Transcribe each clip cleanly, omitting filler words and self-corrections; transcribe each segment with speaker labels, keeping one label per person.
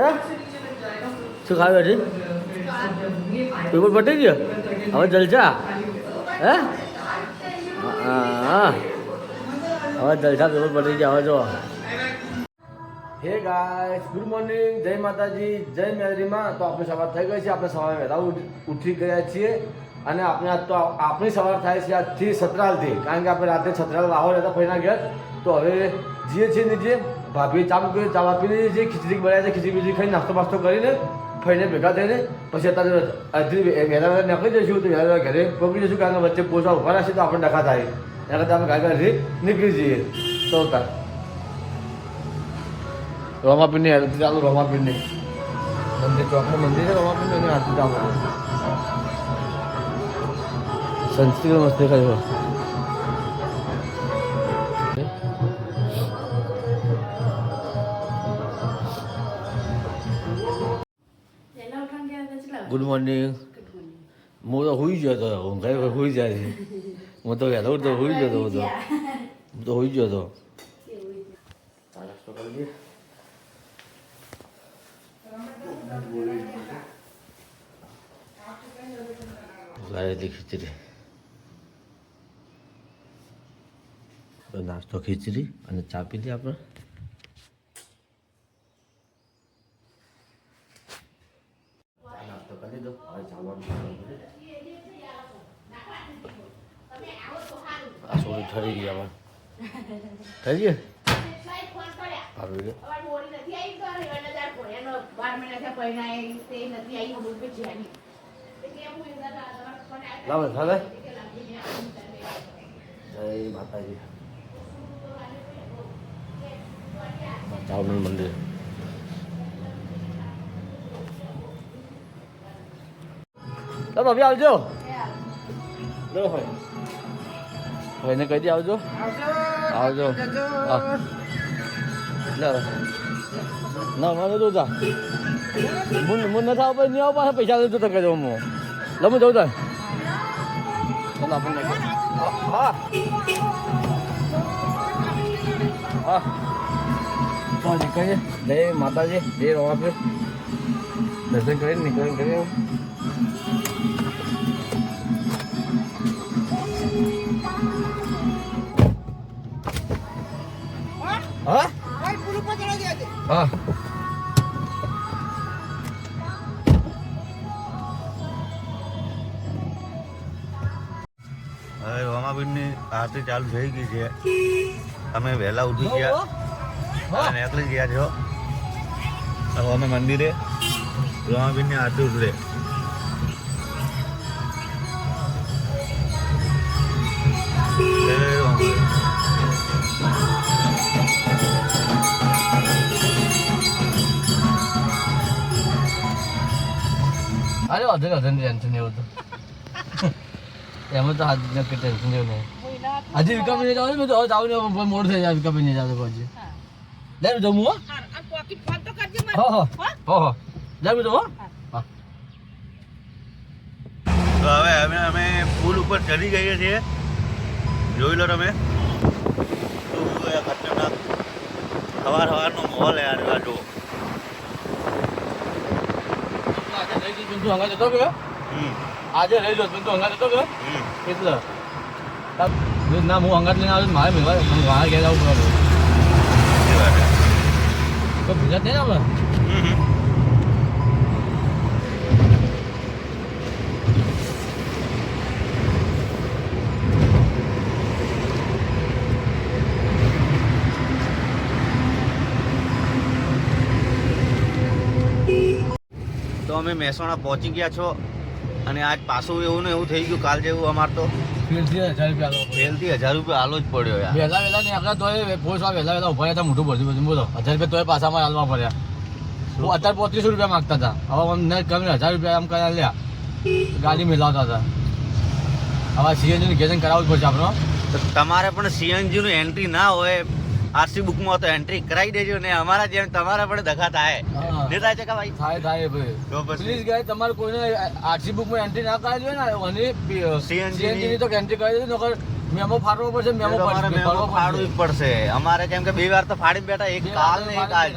Speaker 1: હે શું ખાવે છે પેપર પટી ગયો હવે જલસા હે હા હવે જલસા પેપર પટી ગયા હવે જો હે ગાઈસ ગુડ મોર્નિંગ જય માતાજી જય મેલરીમાં તો આપણી સવાર થઈ ગઈ છે આપણે સવારે વહેલા ઉઠી ગયા છીએ અને આપણે આજ તો આપણી સવાર થાય છે આજથી સતરાલથી કારણ કે આપણે રાતે સતરાલ લાહોર હતા ફરીના ઘેર તો હવે જઈએ છીએ નીચે ભાભી ચા મૂકી ચા આપી દઈએ છીએ ખીચડી બનાવી છે ખીચડી બીજી ખાઈ નાસ્તો બાસ્તો કરીને ફરીને ભેગા થઈને પછી અત્યારે વહેલા નીકળી જઈશું તો વહેલા ઘરે પકડી જઈશું કારણ કે વચ્ચે પોચવા ઉભા રહેશે તો આપણે ડખા થાય એના કરતાં આપણે ઘરે નીકળી જઈએ તો તાર રમાપીરની આરતી ચાલુ રમાપીરની મંદિર ચોકનું મંદિર છે રમાપીરની એની આરતી ચાલુ સંસ્કૃત મસ્તી કર્યો ગુડ મોર્નિંગ હું તો હોઈ ગયો હતો ઊંઘાઈ હોઈ જાય છે હું તો વહેલો તો હોઈ ગયો હતો હું તો હોઈ ગયો હતો લાવેલી ખીચડી નાસ્તો ખીચડી અને ચા પીધી આપણે નાસ્તો કરી દો હવે ચાલવાનું આ સોરી ઠરી ગઈ આમાં ઠરી ગઈ સારું છે લાવે ચાલે જય માતાજી ચાવનું મંદિર ચાલો ભાઈ આવજો લો ભાઈ ભાઈને કહી દે આવજો આવજો ના મને તો જા મુન નથી આવ નહીં આવ પાસે પૈસા લીધું તો કહી દઉં હું લમું જવું તાર ચાલો આપણને હા હા તો નીકળીએ જય માતાજી જય રવાપીર દર્શન કરીને નીકળી કરીએ હા હા
Speaker 2: હવે રમાબીનની આરતી ચાલુ થઈ ગઈ છે અમે વહેલા ઉઠી ગયા અને નીકળી ગયા છો હવે અમે મંદિરે રમાબીનની આરતી ઉતરે
Speaker 1: અરે અધર ટેન્શન એવું તો એમાં તો હાથ નક્કી ટેન્શન એવું નહીં હજી વિકાપી નહીં જવાનું તો જાવ ને મોડ થઈ જાય વિકાપી નહીં જતો પછી લે જમું હો હા લે જમો
Speaker 2: તો હવે અમે પુલ ઉપર ચડી જઈએ છીએ જોઈ લો તમે ખતરનાક સવારનો માહોલ યાર જો
Speaker 1: હંગા જતો ગયો આજે રહી લો તું હંગા જતો ગયો એટલે ના હું હંગાત લઈને આવ્યો મારે મેળવા ઘેર જવું પડે તો ભીજા થાય ને આપણે
Speaker 2: તો અમે મહેસાણા પહોંચી ગયા છો અને આજ પાછું એવું ને એવું થઈ ગયું કાલ જેવું અમારે તો
Speaker 1: ફેલથી 1000 રૂપિયા
Speaker 2: ફેલથી 1000 રૂપિયા આલો જ પડ્યો યાર
Speaker 1: વહેલા નહીં આપણે તોય પોસ્ટમાં વહેલા ઉભા હતા મોટું ભરતું બોલો 1000 રૂપિયા તોય પાછામાં હાલવા પડ્યા હું અત્યારે 35 રૂપિયા માગતા હતા હવે અમને કમી 1000 રૂપિયા આમ કર્યા લ્યા ગાડી મેલાવતા હતા હવે સીએનજીનું ગેજન કરાવવું જ પડશે આપણો
Speaker 2: તો તમારે પણ સીએનજીનું એન્ટ્રી ના હોય આરસી બુકમાં તો એન્ટ્રી કરાવી દેજો ને અમારા જેમ તમારા પણ ધક્કા થાય ને થાય છે કે ભાઈ
Speaker 1: થાય ભાઈ
Speaker 2: તો પછી
Speaker 1: પ્લીઝ ગાય તમારે કોઈને આરસી બુકમાં એન્ટ્રી ના કરાવી હોય ને અને સીએનજી તો એન્ટ્રી કરી દેજો નકર મેમો ફાડવો પડશે મેમો
Speaker 2: ફાડવું જ પડશે અમારે કેમ કે 2 વાર તો ફાડી બેઠા એક કાલ ને એક આજ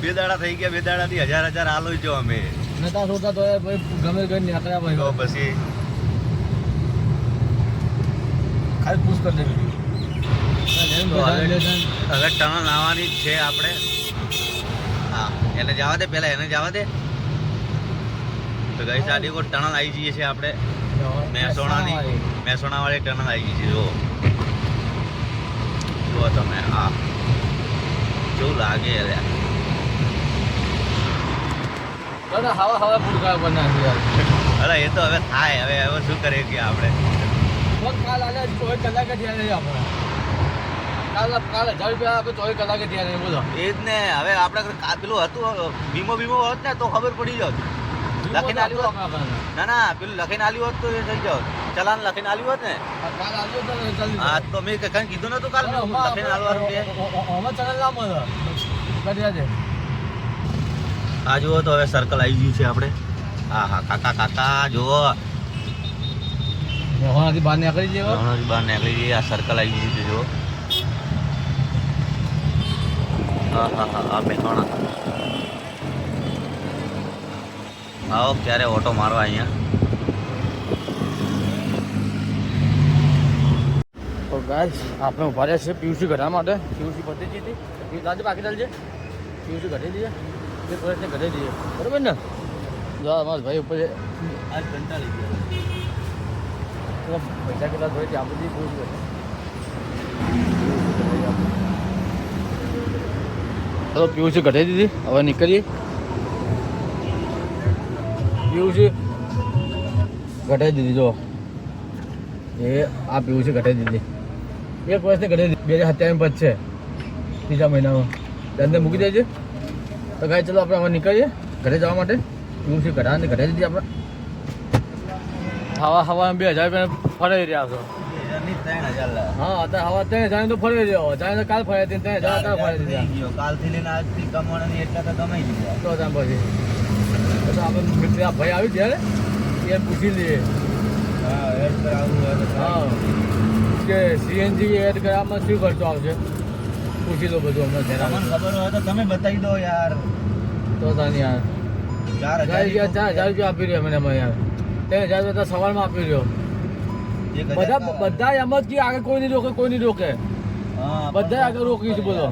Speaker 2: બે દાડા થઈ ગયા, 2 દાડાથી 1000 આલો છો અમે.
Speaker 1: નતા છોડતા તો ભાઈ ગમે ગમે નીકળ્યા ભાઈ
Speaker 2: તો પછી
Speaker 1: ખાલી પૂછ કરી દેવી
Speaker 2: હવે ટનલ આવવાની જ છે આપણે. હા, એને જવા દે, પહેલા એને જવા દે. તો ગઈ સાડી કોઈ ટનલ આવી જઈએ છે આપણે મહેસાણા વાળી ટનલ આવી ગઈ છે. જુઓ તમે, હા કેવું લાગે
Speaker 1: હવા હવા પૂરકાર બનાવી યાર.
Speaker 2: અરે એ તો હવે થાય, હવે શું કરીએ કે આપણે
Speaker 1: કાલ આજે 24 કલાકે થયા નહીં આપણે. કાલ 1000 રૂપિયા આપણે 24 કલાકે થયા નહીં. બોલો
Speaker 2: એ જ ને. હવે આપણે પેલું હતું વીમો હોત ને તો ખબર પડી જાત. લખીને આલ્યું હોત. ના પેલું લખીને આલ્યું હોત તો એ થઈ જાત. ચલાન લખીને આલ્યું હોત ને.
Speaker 1: કાલ આવ્યો તો જલ્દી.
Speaker 2: હા તો મેં કઈ કીધું નતું કાલ લખીને આલવાનું કે
Speaker 1: આમાં ચલાન ના મળે. કર્યા છે.
Speaker 2: આ જુઓ તો હવે સર્કલ આવી ગયું છે આપણે. હા કાકા જુઓ
Speaker 1: મોહણાથી બહાર નીકળી જઈએ.
Speaker 2: મોહણાથી બહાર નીકળી જઈએ. આ સર્કલ આવી ગયું છે જુઓ. હા મહેસાણા. આવો ક્યારે ઓટો મારવા અહીંયા.
Speaker 1: તો ગાઈસ આપણે ઉભા રહ્યા છે પીયુસી ઘટા માટે. પીયુસી પતી ગઈ હતી. લાલજે બાકી ચાલજે. પીયુસી ઘટી દઈએ. એક વર્ષને ઘટે દઈએ. બરાબર ને? જો અમારા ભાઈ ઉપર
Speaker 2: આજ કંટાળી ગયા.
Speaker 1: પૈસા કેટલા જોઈએ છે આપી દઈએ. પીયુસી ઘટે. ચલો પીયુસી ઘટાડી દીધી. હવે નીકળીએ. પીયુસી ઘટાડી દીધી. જો એ આ પીયુસી ઘટાડી દીધી. એક વર્ષને ઘટાડી દીધી. 2027 પછી છે. ત્રીજા મહિનામાં ધંધે મૂકી દેજે. તો ગાય ચલો આપણે હવે નીકળીએ ઘરે જવા માટે. પીયુસી ઘટાડી દીધી આપણે. હવા 2000 રૂપિયા ફરાઈ રહ્યા છો.
Speaker 2: 3000
Speaker 1: હા અત્યારે હવા 3000 તો ફરી રહ્યો. જાય કાલ ફર્યા 3000 કાલ ફરી દીધા.
Speaker 2: કાલથી લઈને આજથી કમાવાની એટલા તો કમાઈ ગયા.
Speaker 1: તો ત્યાં પછી તો આપણે મિત્ર આ ભાઈ આવી ત્યારે એ પૂછી લઈએ.
Speaker 2: હા એડ કરાવવું હોય તો
Speaker 1: હા કે સીએનજી એડ કરવામાં શું ખર્ચો આવશે પૂછી લો બધું હમણાં
Speaker 2: તમને
Speaker 1: જરા.
Speaker 2: ખબર હોય તો તમે બતાવી દો યાર.
Speaker 1: તો તાને યાર
Speaker 2: 4000
Speaker 1: રૂપિયા આપી રહ્યો મને એમાં યાર. 3000 રૂપિયા સવારમાં આપી રહ્યો. બધા એમ જ કે આગળ કોઈ નહીં રોકે.
Speaker 2: હા
Speaker 1: બધા આગળ રોકી છે. બોલો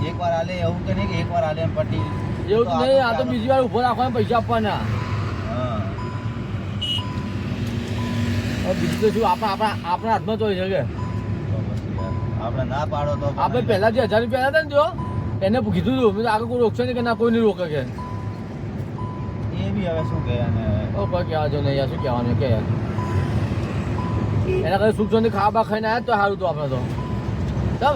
Speaker 2: એકવાર આલે એવું કે નહીં કે એકવાર આલે એમ પટી
Speaker 1: એવું તો નહીં. આ તો બીજી વાર ઉભો રાખવાના પૈસા આપવાના.
Speaker 2: હા
Speaker 1: બીજું તો શું આપણા હાથમાં તો હોય છે કે
Speaker 2: આપણે ના પાડો તો
Speaker 1: આપણે પહેલા જે 1000 રૂપિયા હતા ને જો એને કીધું હતું મેં આગળ કોઈ રોકશે નહીં કે ના કોઈ નહીં રોકે કે.
Speaker 2: એ બી હવે શું કહે અને
Speaker 1: કોઈ કહેવા જો નહીં યાર. શું કહેવાનું કે યાર એના કરતા સુખ શાંતિ ખાવા ખાઈને આવ્યા તો સારું તો આપણે તો કેમ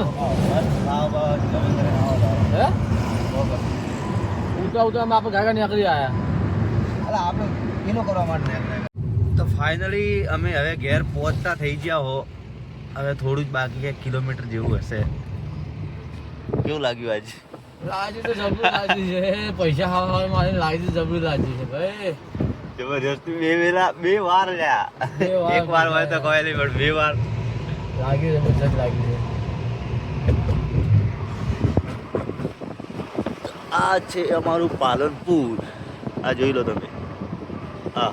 Speaker 1: હે ઉતરા આપણે ગાગા નીકળી આવ્યા.
Speaker 2: આપણે એનો કરવા માટે તો ફાઇનલી અમે હવે ઘેર પહોંચતા થઈ ગયા હો. હવે થોડું જ બાકી છે, કિલોમીટર જેવું હશે. કેવું લાગ્યું આજે?
Speaker 1: લાજી તો જબરું લાજી છે. પૈસા ખાવા મારી લાજી જબરું લાજી છે ભાઈ.
Speaker 2: જબરજસ્ત. બે વાર લ્યા. એક વાર હોય તો કોઈ નહીં પણ 2 વાર
Speaker 1: લાગી જબરજસ્ત લાગી છે.
Speaker 2: આ છે અમારું પાલનપુર. આ જોઈ લો તમે. હા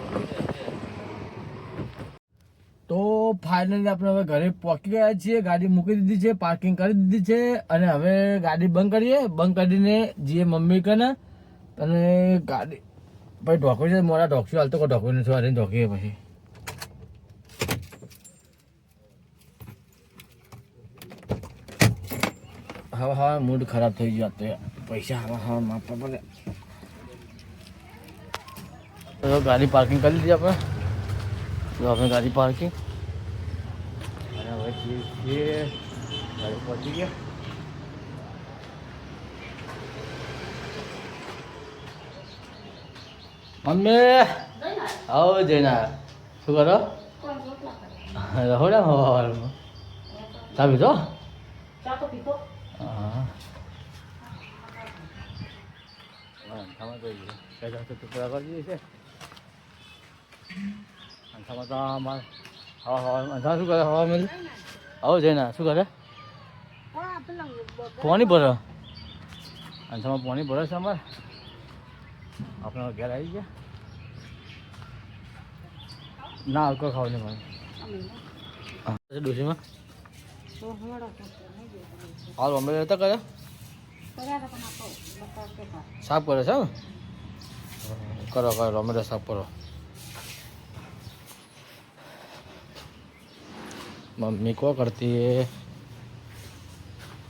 Speaker 1: તો ફાઇનલી આપણે હવે ઘરે પહોંચી ગયા છીએ. ગાડી મૂકી દીધી છે, પાર્કિંગ કરી દીધી છે અને હવે ગાડી બંધ કરીએ. બંધ કરીને જઈએ મમ્મી કને અને ગાડી પછી ઢોકવી છે. મોડા ઢોકશું હાલ તો કોઈ ઢોકવી નથી. વારીને ઢોકીએ પછી હા મૂડ ખરાબ થઈ ગયો તો પૈસા હા માપવા પડે. તો ગાડી પાર્કિંગ કરી દીધી આપણે. તો આપણે ગાડી પાર્કિંગ અને હવે ગાડી પહોંચી ગયા. મમ્મી આવો જઈને શું કરો રહો ને હવામાં ચા પીધો હા ટુકડા કરી દીધી છે. અંધામાં તો અમારે અંધા શું કરે હવા મેં આવો જઈને શું કરે પાણી ભરે અંશામાં પાણી ભરે છે અમારે આપણે ઘેર આવી ગયા ના હલકો ખાવ નહીં મને ડોસીમાં હાલ અમે રહેતા કરે સાફ કરે છે કરો કરો ટોમેટો સાફ કરો મમ્મી કો કરતી है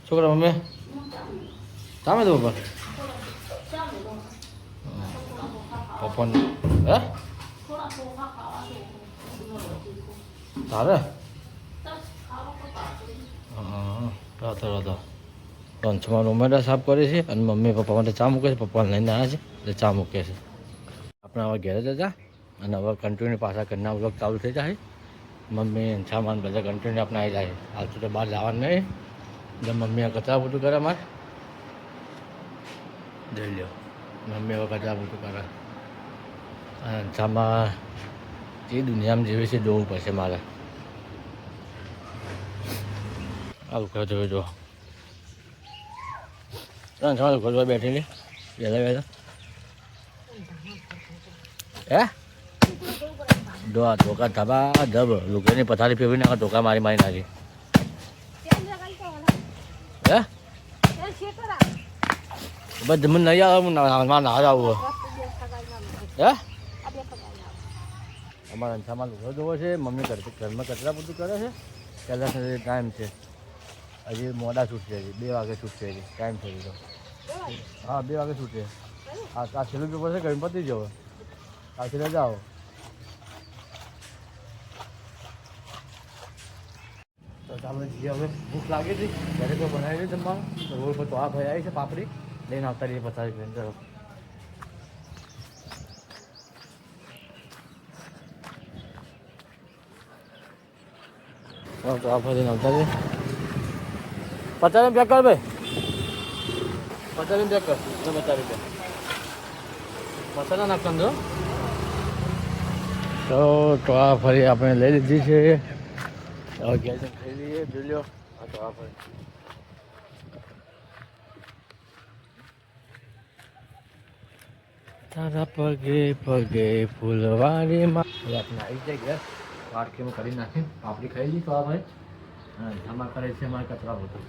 Speaker 1: છોકરા મમ્મી સામે તો ઉપર પપ્પા હે તારે હા તો લંચમાં ટોમેટા સાફ કરે છે અને મમ્મી પપ્પા માટે ચા મૂકે છે પપ્પાને લઈને આવ્યા છે એટલે ચા મૂકે છે આપણે હવે ઘેર જતા અને હવે કન્ટિન્યુ પાછા ઘરના વ્લોગ ચાલુ થઈ જાય મમ્મી સામાન બધા કન્ટિન્યુ આપણે આવી જાય હાલ તો બહાર જવાનું નહીં એટલે મમ્મી કચરા બધું કરે મારે જોઈ લો મમ્મી હવે કચરા બધું કરે અને અંશામાં જે દુનિયામાં જેવી છે જોવું પડશે મારે આવું કહો જોઈ જો અંશામાં ઘરમાં બેઠેલી વહેલા વહેલા હે ધોકા ધબા ધબ લુકડીની પથારી ફેરવી નાખો ધોકા મારી મારી નાખી હે બસ મને નહીં આવે હું ના આવું હે અમારા અંશામાં લુગડો જોવો છે મમ્મી ઘરમાં કચરા બધું કરે છે પહેલાં ટાઈમ છે હજી મોડા છૂટશે હજી 2 વાગે છૂટશે હજી ટાઈમ થઈ ગયો હા 2 વાગે છૂટશે આ છેલ્લું પેપર છે ગણપતિ જવો કાલથી રજા આવો તો ચાલો જઈએ હવે ભૂખ લાગી હતી ત્યારે તો બનાવી દે જમવાનું તો રોડ પર તો આ ભાઈ આવી છે પાપડી લઈને આવતા રહીએ પચાસ રૂપિયા તરફ તો આ ભાઈ લઈને આવતા રહીએ 50 રૂપિયા કર ભાઈ 50 રૂપિયા કર 50 રૂપિયા મસાલા નાખતા દો તો આ ફરી આપણે લઈ લીધી છે હવે ગેસ ખાઈ લઈએ જોઈ લો આ તો આ ફરી તારા પગે પગે ફૂલવાડીમાં હવે આપણે આવી જાય ગેસ વાટકીમાં કરી નાખીને પાપડી ખાઈ લઈએ તો આ ભાઈ હા જમા કરે છે અમારે કચરા બધું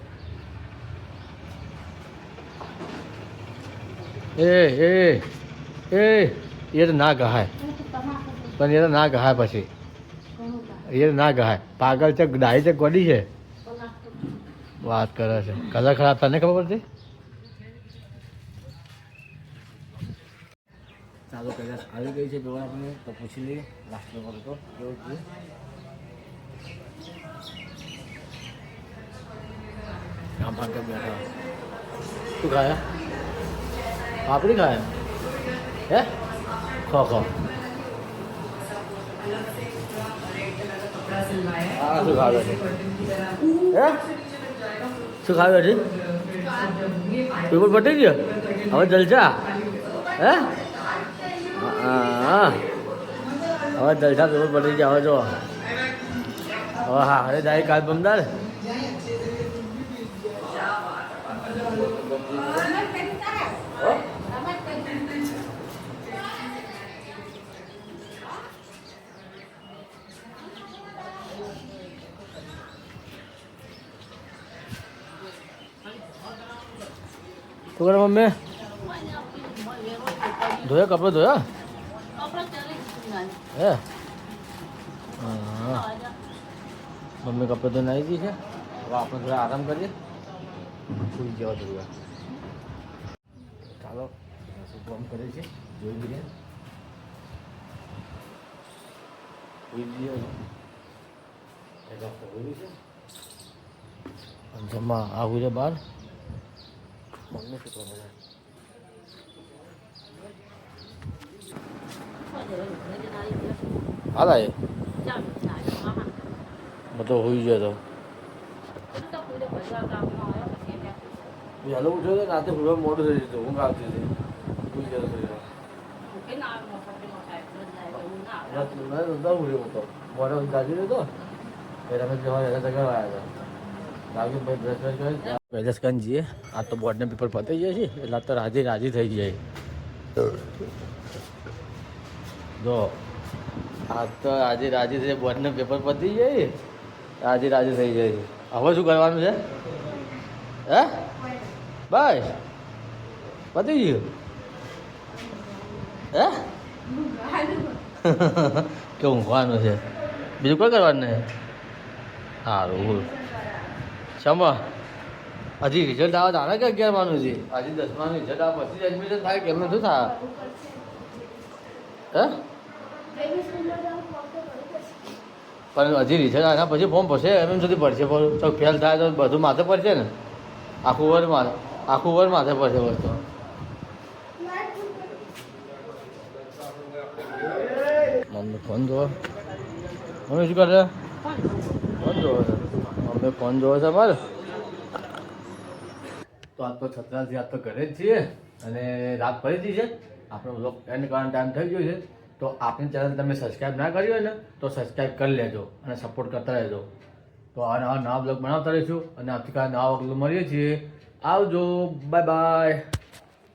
Speaker 1: ये तो ना गहाय પણ એ તો ના ગહાય પછી એ ના ગહાય પાગલ છે ડાઈ છે ગોડી છે વાત કરે છે કલર ખરાબ તને ખબર પડતી ચાલો કદાચ આવી ગઈ છે જોવા આપણે તો પૂછી લઈએ લાસ્ટ નંબર તો કેવું છે કામ ભાગ બેઠા શું ખાયા પાપડી ખાયા હે ખો ખો હા શું ખાવે છે હે શું ખાવે છે પેપર પટી ગયો હવે જલસા હે હા હવે જલસા પેપર પટી ગયા હવે જો હવે હા અરે જાય કાલ બમદાર શું કરે મમ્મી ધોયા કપડે ધોયા હે હા મમ્મી કપડે ધોઈને આવી ગઈ છે હવે આપણે થોડા આરામ કરીએ સુઈ જવા થોડું ચાલો શું કામ કરે છે જોઈ લઈએ સુઈ જઈએ જમવા આવું છે બહાર મમ્મી શું કરે હાલા એ બધો હોઈ ગયો તો વહેલો ઉઠ્યો તો રાતે પૂરો મોડું થઈ જતું ઊંઘ આવતી હતી હોઈ ગયો તો મોડો ગાજી રહ્યો તો એ તમે જવા જગા આવ્યા હતા પહેલા સ્કન જઈએ આ તો બોર્ડના પેપર પતી જાય છે એટલે આ તો રાજી થઈ જાય જો આ તો આજે રાજી થઈ બોર્ડના પેપર પતી જાય રાજી થઈ જાય હવે શું કરવાનું છે હે બસ પતી ગયું હે કે ઊંઘવાનું છે બીજું કોઈ કરવાનું નહીં સારું સમા હજી રિઝલ્ટ આવે તારે કે 11માનું છે હજી 10માનું રિઝલ્ટ આવે પછી જ એડમિશન થાય કે એમને શું થાય હે પણ હજી રિઝલ્ટ આના પછી ફોર્મ ભરશે એમ સુધી ભરશે તો ફેલ થાય તો બધું માથે પડશે ને આખું વર માથે પડશે વસ્તુ મમ્મી ફોન જોવો મમ્મી શું કરે ફોન જોવો છે મમ્મી ફોન જોવો છે મારે તો આજ તો છત્રાથી આજ તો ઘરે જ છીએ અને રાત ફરી દી છે આપણો બ્લોગ એન્ડ કરવાનો ટાઈમ થઈ ગયો છે તો આપણી ચેનલ તમે સબસ્ક્રાઈબ ના કરી હોય ને તો સબસ્ક્રાઈબ કરી લેજો અને સપોર્ટ કરતા રહેજો તો આ નવા બ્લોગ બનાવતા રહીશું અને આવતીકાલે નવા બ્લોગ મળીએ છીએ આવજો બાય બાય